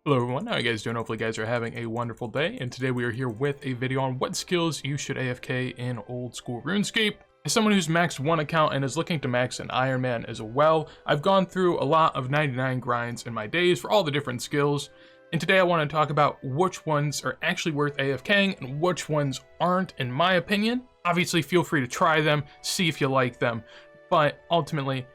Hello everyone, how are you guys doing? Hopefully you guys are having a wonderful day, and today we are here with a video on what skills you should AFK in old school RuneScape. As someone who's maxed one account and is looking to max an Iron Man as well, I've gone through a lot of 99 grinds in my days for all the different skills, and today I want to talk about which ones are actually worth AFKing and which ones aren't, in my opinion. Obviously feel free to try them, see if you like them, but ultimately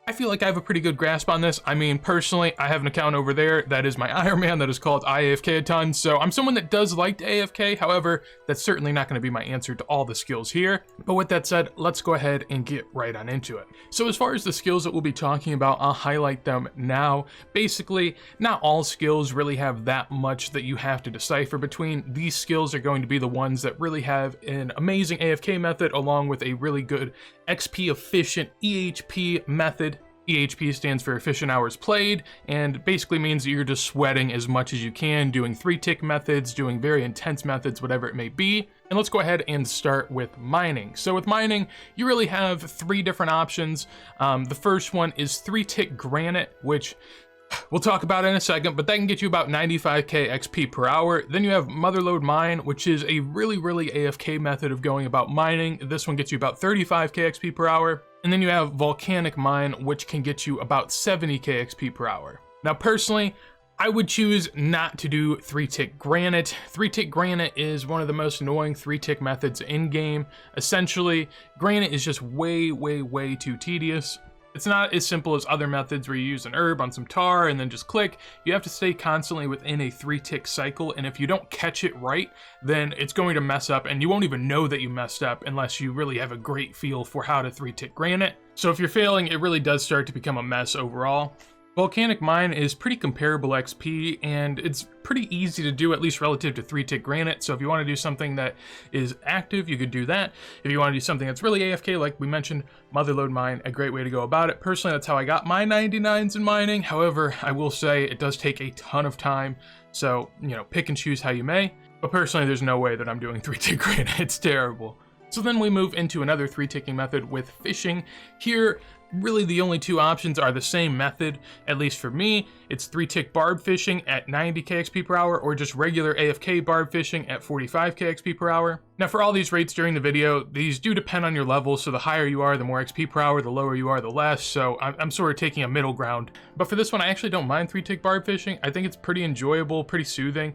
I feel like I have a pretty good grasp on this. I mean, personally, I have an account over there that is my Iron Man that is called IAFK a ton, so I'm someone that does like to AFK. However, that's certainly not going to be my answer to all the skills here. But with that said, let's go ahead and get right on into it. So as far as the skills that we'll be talking about, I'll highlight them now. Basically, not all skills really have that much that you have to decipher between. These skills are going to be the ones that really have an amazing AFK method along with a really good XP efficient EHP method. EHP stands for efficient hours played, and basically means that you're just sweating as much as you can, doing 3-tick methods, doing very intense methods, whatever it may be. And let's go ahead and start with mining. So with mining, you really have 3 different options. The first one is 3-tick granite, which we'll talk about in a second, but that can get you about 95k XP per hour. Then you have Motherlode Mine, which is a really AFK method of going about mining. This one gets you about 35k XP per hour. And then you have Volcanic Mine, which can get you about 70k XP per hour. Now personally, I would choose not to do 3-tick granite. 3-tick granite is one of the most annoying 3-tick methods in game. Essentially, granite is just way too tedious. It's not as simple as other methods where you use an herb on some tar and then just click. You have to stay constantly within a 3-tick cycle, and if you don't catch it right, then it's going to mess up, and you won't even know that you messed up unless you really have a great feel for how to 3-tick granite. So if you're failing, it really does start to become a mess overall. Volcanic Mine is pretty comparable XP, and it's pretty easy to do, at least relative to 3-tick granite. So if you want to do something that is active, you could do that. If you want to do something that's really AFK, like we mentioned, Motherlode Mine, a great way to go about it. Personally, that's how I got my 99s in mining. However, I will say it does take a ton of time. So, you know, pick and choose how you may. But personally, there's no way that I'm doing 3-tick granite. It's terrible. So then we move into another 3-ticking method with fishing. Here, really the only 2 options are the same method, at least for me. It's 3-tick barb fishing at 90k XP per hour, or just regular AFK barb fishing at 45k XP per hour. Now for all these rates during the video, these do depend on your level, so the higher you are, the more XP per hour, the lower you are, the less, so I'm sort of taking a middle ground. But for this one, I actually don't mind 3-tick barb fishing. I think it's pretty enjoyable, pretty soothing.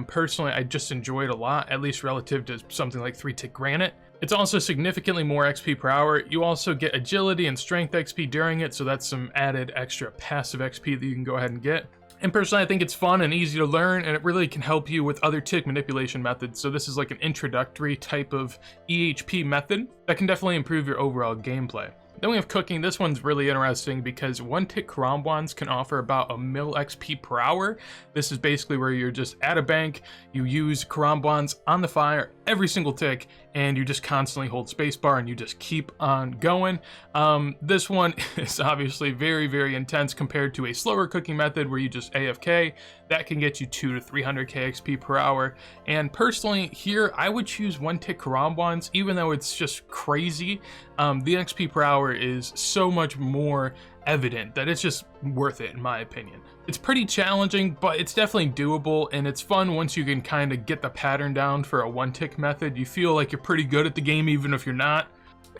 Personally, I just enjoy it a lot, at least relative to something like 3-tick granite. It's also significantly more XP per hour. You also get agility and strength XP during it, so that's some added extra passive XP that you can go ahead and get. And personally, I think it's fun and easy to learn, and it really can help you with other tick manipulation methods. So this is like an introductory type of EHP method that can definitely improve your overall gameplay. Then we have cooking. This one's really interesting because 1-tick Karambwans can offer about a mil XP per hour. This is basically where you're just at a bank, you use Karambwans on the fire every single tick, and you just constantly hold spacebar and you just keep on going. This one is obviously very intense compared to a slower cooking method where you just AFK. That can get you 200 to 300k XP per hour. And personally here, I would choose 1-tick Karambwans, even though it's just crazy. The XP per hour is so much more evident that it's just worth it, in my opinion. It's pretty challenging, but it's definitely doable, and it's fun once you can kind of get the pattern down for a 1-tick method. You feel like you're pretty good at the game even if you're not.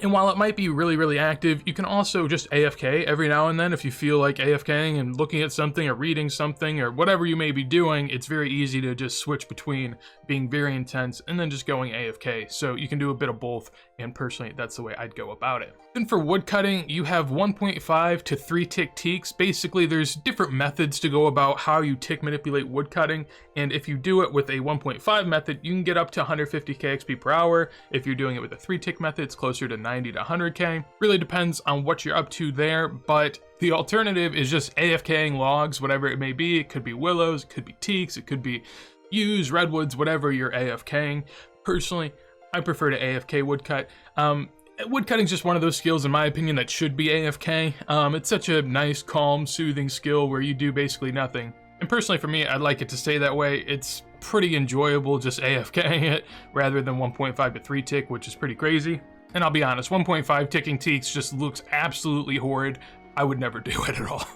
And while it might be really active, you can also just AFK every now and then if you feel like AFKing and looking at something or reading something or whatever you may be doing. It's very easy to just switch between being very intense and then just going AFK. So you can do a bit of both, and personally, that's the way I'd go about it. Then for woodcutting, you have 1.5 to 3-tick teaks. Basically, there's different methods to go about how you tick manipulate woodcutting, and if you do it with a 1.5 method, you can get up to 150k XP per hour. If you're doing it with a 3-tick method, it's closer to 90 to 100k. Really depends on what you're up to there, but the alternative is just AFKing logs, whatever it may be. It could be willows, it could be teaks, it could be yews, redwoods, whatever you're AFKing. Personally, I prefer to AFK woodcut. Woodcutting is just one of those skills, in my opinion, that should be AFK. It's such a nice, calm, soothing skill where you do basically nothing. And personally for me, I'd like it to stay that way. It's pretty enjoyable just AFKing it rather than 1.5 to 3-tick, which is pretty crazy. And I'll be honest, 1.5 ticking teaks just looks absolutely horrid. I would never do it at all.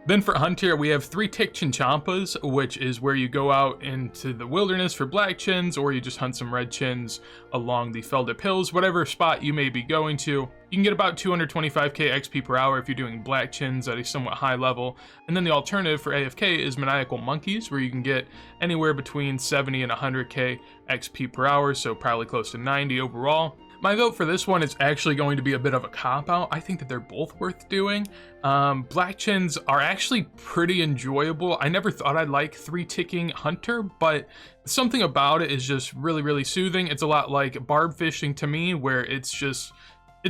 Then for Hunter, we have 3-tick Chinchampas, which is where you go out into the wilderness for black chins, or you just hunt some red chins along the Feldip Hills, whatever spot you may be going to. You can get about 225k XP per hour if you're doing black chins at a somewhat high level. And then the alternative for AFK is Maniacal Monkeys, where you can get anywhere between 70 and 100k XP per hour, so probably close to 90 overall. My vote for this one is actually going to be a bit of a cop-out. I think that they're both worth doing. Black chins are actually pretty enjoyable. I never thought I'd like 3-ticking Hunter, but something about it is just really, really soothing. It's a lot like barb fishing to me, where it's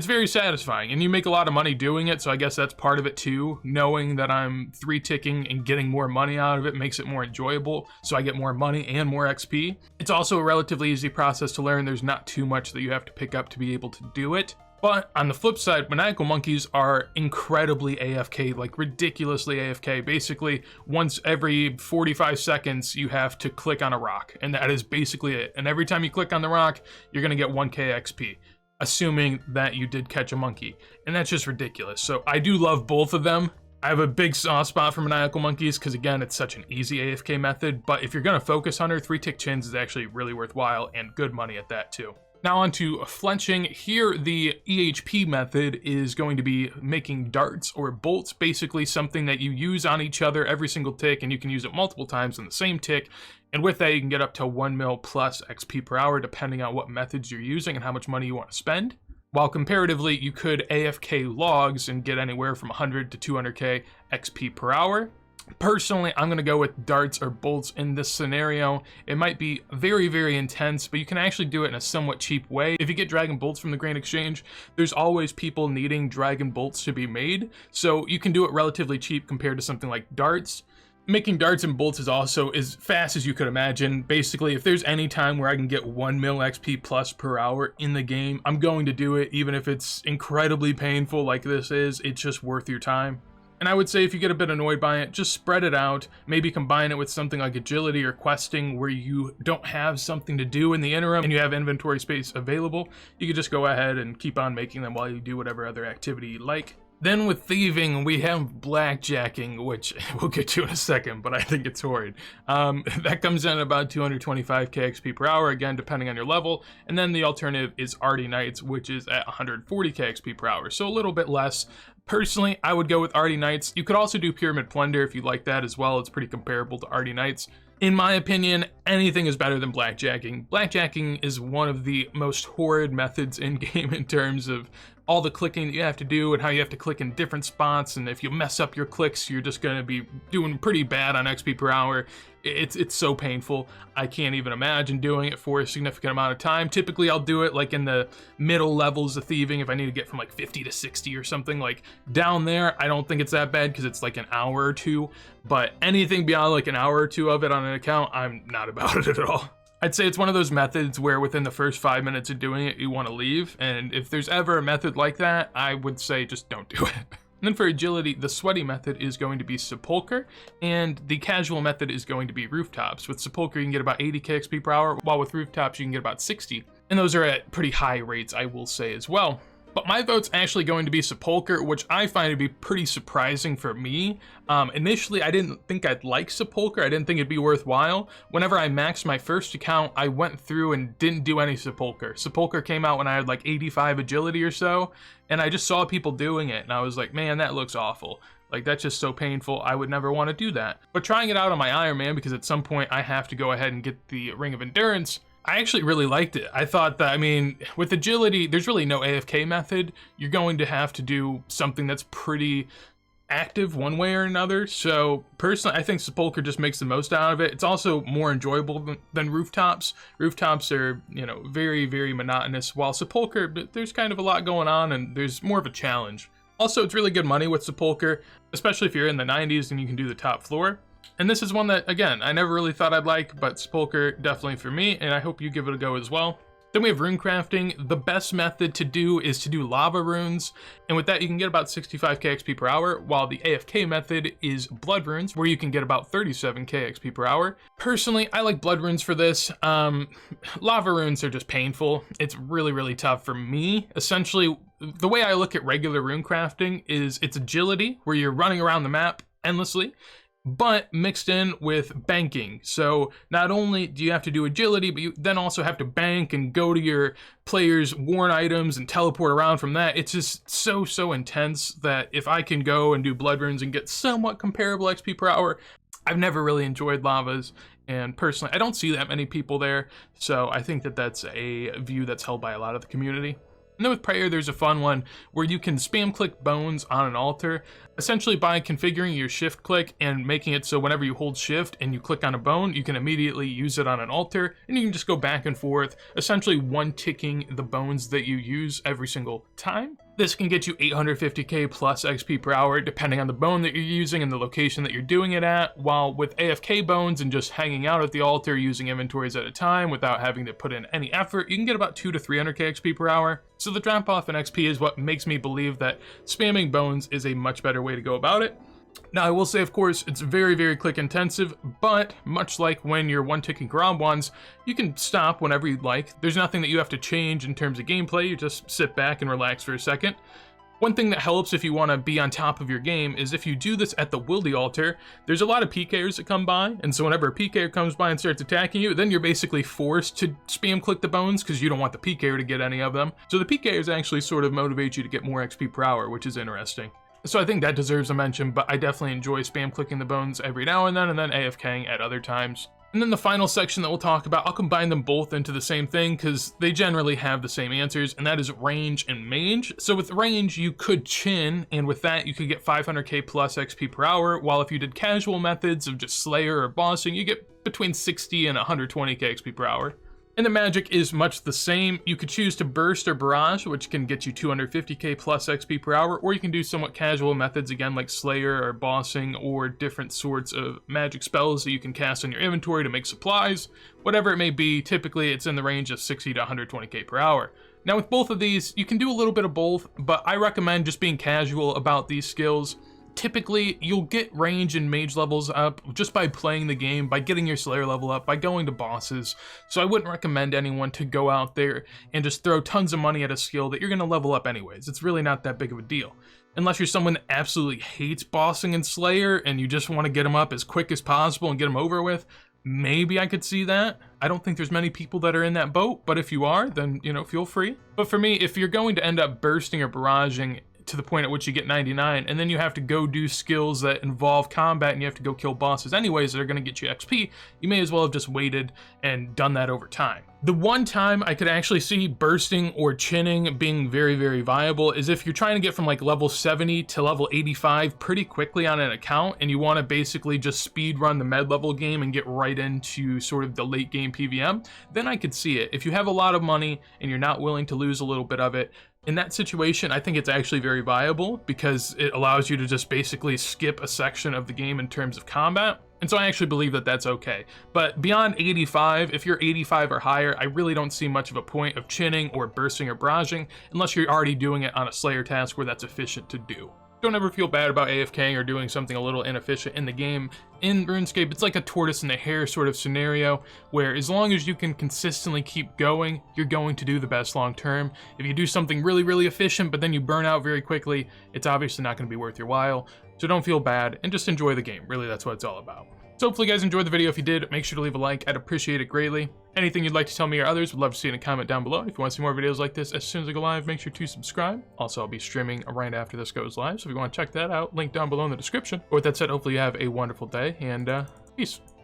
very satisfying, and you make a lot of money doing it, so I guess that's part of it too. Knowing that I'm 3-ticking and getting more money out of it makes it more enjoyable, so I get more money and more XP. It's also a relatively easy process to learn. There's not too much that you have to pick up to be able to do it. But on the flip side, Maniacal Monkeys are incredibly AFK, like ridiculously AFK. Basically, once every 45 seconds, you have to click on a rock, and that is basically it. And every time you click on the rock, you're gonna get 1k XP. Assuming that you did catch a monkey, and that's just ridiculous. So I do love both of them. I have a big soft spot for Maniacal Monkeys because, again, it's such an easy AFK method, but if you're going to focus Hunter, 3-tick chins is actually really worthwhile and good money at that too. Now on to flinching. Here, the EHP method is going to be making darts or bolts, basically something that you use on each other every single tick, and you can use it multiple times in the same tick. And with that, you can get up to 1 mil plus XP per hour, depending on what methods you're using and how much money you want to spend. While comparatively, you could AFK logs and get anywhere from 100 to 200k XP per hour. Personally, I'm going to go with darts or bolts in this scenario. It might be very, very intense, but you can actually do it in a somewhat cheap way. If you get dragon bolts from the Grain Exchange, there's always people needing dragon bolts to be made, so you can do it relatively cheap compared to something like darts. Making darts and bolts is also as fast as you could imagine. Basically, if there's any time where I can get 1 mil XP plus per hour in the game, I'm going to do it, even if it's incredibly painful like this is. It's just worth your time. And I would say if you get a bit annoyed by it, just spread it out. Maybe combine it with something like agility or questing where you don't have something to do in the interim and you have inventory space available. You could just go ahead and keep on making them while you do whatever other activity you like. Then with thieving, we have blackjacking, which we'll get to in a second, but I think it's horrid. That comes in about 225k XP per hour, again, depending on your level. And then the alternative is Arty Knights, which is at 140k XP per hour, so a little bit less. Personally, I would go with Arty Knights. You could also do Pyramid Plunder if you like that as well. It's pretty comparable to Arty Knights. In my opinion, anything is better than blackjacking. Blackjacking is one of the most horrid methods in game in terms of all the clicking that you have to do and how you have to click in different spots, and if you mess up your clicks, you're just going to be doing pretty bad on XP per hour. It's so painful. I can't even imagine doing it for a significant amount of time. Typically, I'll do it like in the middle levels of thieving if I need to get from like 50 to 60 or something. Like down there, I don't think it's that bad because it's like an hour or two, but anything beyond like an hour or two of it on an account, I'm not about it at all. I'd say it's one of those methods where within the first 5 minutes of doing it, you want to leave. And if there's ever a method like that, I would say just don't do it. And then for agility, the sweaty method is going to be Sepulcher, and the casual method is going to be Rooftops. With Sepulcher, you can get about 80k XP per hour, while with Rooftops, you can get about 60. And those are at pretty high rates, I will say as well. But my vote's actually going to be Sepulcher, which I find to be pretty surprising for me. Initially, I didn't think I'd like Sepulcher. I didn't think it'd be worthwhile. Whenever I maxed my first account, I went through and didn't do any Sepulcher. Sepulcher came out when I had like 85 agility or so, and I just saw people doing it, and I was like, man, that looks awful. Like, that's just so painful. I would never want to do that. But trying it out on my Iron Man, because at some point I have to go ahead and get the Ring of Endurance, I actually really liked it. I thought that, I mean, with agility, there's really no AFK method. You're going to have to do something that's pretty active one way or another. So personally, I think Sepulcher just makes the most out of it. It's also more enjoyable than Rooftops. Rooftops are, you know, very, very monotonous, while Sepulcher, there's kind of a lot going on and there's more of a challenge. Also, it's really good money with Sepulcher, especially if you're in the 90s and you can do the top floor. And this is one that, again, I never really thought I'd like, but Sepulcher definitely for me, and I hope you give it a go as well. Then we have rune crafting. The best method to do is to do lava runes, and with that you can get about 65k XP per hour, while the AFK method is blood runes, where you can get about 37k XP per hour. Personally, I like blood runes for this. Lava runes are just painful. It's really, really tough for me. Essentially, the way I look at regular rune crafting is it's agility, where you're running around the map, endlessly, but mixed in with banking. So not only do you have to do agility, but you then also have to bank and go to your players' worn items and teleport around from that. It's just so intense that if I can go and do blood runes and get somewhat comparable XP per hour, I've never really enjoyed lavas. And personally, I don't see that many people there. So I think that that's a view that's held by a lot of the community. And then with prayer, there's a fun one where you can spam click bones on an altar, essentially by configuring your shift click and making it so whenever you hold shift and you click on a bone, you can immediately use it on an altar, and you can just go back and forth, essentially one ticking the bones that you use every single time. This can get you 850k plus XP per hour depending on the bone that you're using and the location that you're doing it at, while with AFK bones and just hanging out at the altar using inventories at a time without having to put in any effort, you can get about 200 to 300k XP per hour. So the drop off in XP is what makes me believe that spamming bones is a much better way to go about it. Now I will say, of course, it's very click intensive, but much like when you're one-ticking ground ones, you can stop whenever you'd like. There's nothing that you have to change in terms of gameplay, you just sit back and relax for a second. One thing that helps if you want to be on top of your game is if you do this at the wildy altar, there's a lot of PKers that come by, and so whenever a PKer comes by and starts attacking you, then you're basically forced to spam click the bones because you don't want the PKer to get any of them. So the PKers actually sort of motivate you to get more XP per hour, which is interesting. So I think that deserves a mention, but I definitely enjoy spam clicking the bones every now and then AFKing at other times. And then the final section that we'll talk about, I'll combine them both into the same thing because they generally have the same answers, and that is range and mage. So with range, you could chin, and with that, you could get 500k plus XP per hour, while if you did casual methods of just slayer or bossing, you get between 60 and 120k XP per hour. And the magic is much the same. You could choose to burst or barrage, which can get you 250k plus XP per hour, or you can do somewhat casual methods again like slayer or bossing or different sorts of magic spells that you can cast on your inventory to make supplies. Whatever it may be, typically it's in the range of 60 to 120k per hour. Now with both of these, you can do a little bit of both, but I recommend just being casual about these skills. Typically, you'll get range and mage levels up just by playing the game, by getting your slayer level up, by going to bosses. So I wouldn't recommend anyone to go out there and just throw tons of money at a skill that you're going to level up anyways. It's really not that big of a deal. Unless you're someone that absolutely hates bossing and slayer and you just want to get them up as quick as possible and get them over with, maybe I could see that. I don't think there's many people that are in that boat, but if you are, then, feel free. But for me, if you're going to end up bursting or barraging to the point at which you get 99, and then you have to go do skills that involve combat and you have to go kill bosses anyways that are going to get you XP, you may as well have just waited and done that over time. The one time I could actually see bursting or chinning being very viable is if you're trying to get from like level 70 to level 85 pretty quickly on an account, and you want to basically just speed run the med level game and get right into sort of the late game PVM, then I could see it. If you have a lot of money and you're not willing to lose a little bit of it, in that situation, I think it's actually very viable because it allows you to just basically skip a section of the game in terms of combat. And so I actually believe that that's okay. But beyond 85, if you're 85 or higher, I really don't see much of a point of chinning or bursting or barraging unless you're already doing it on a slayer task where that's efficient to do. Don't ever feel bad about AFKing or doing something a little inefficient in the game. In RuneScape, it's like a tortoise and the hare sort of scenario where as long as you can consistently keep going, you're going to do the best long term. If you do something really efficient but then you burn out very quickly, it's obviously not going to be worth your while. So don't feel bad and just enjoy the game. Really, that's what it's all about. So hopefully you guys enjoyed the video. If you did, make sure to leave a like. I'd appreciate it greatly. Anything you'd like to tell me or others, would love to see in a comment down below. If you want to see more videos like this as soon as I go live, make sure to subscribe. Also, I'll be streaming right after this goes live, so if you want to check that out, link down below in the description. But with that said, hopefully you have a wonderful day, and peace.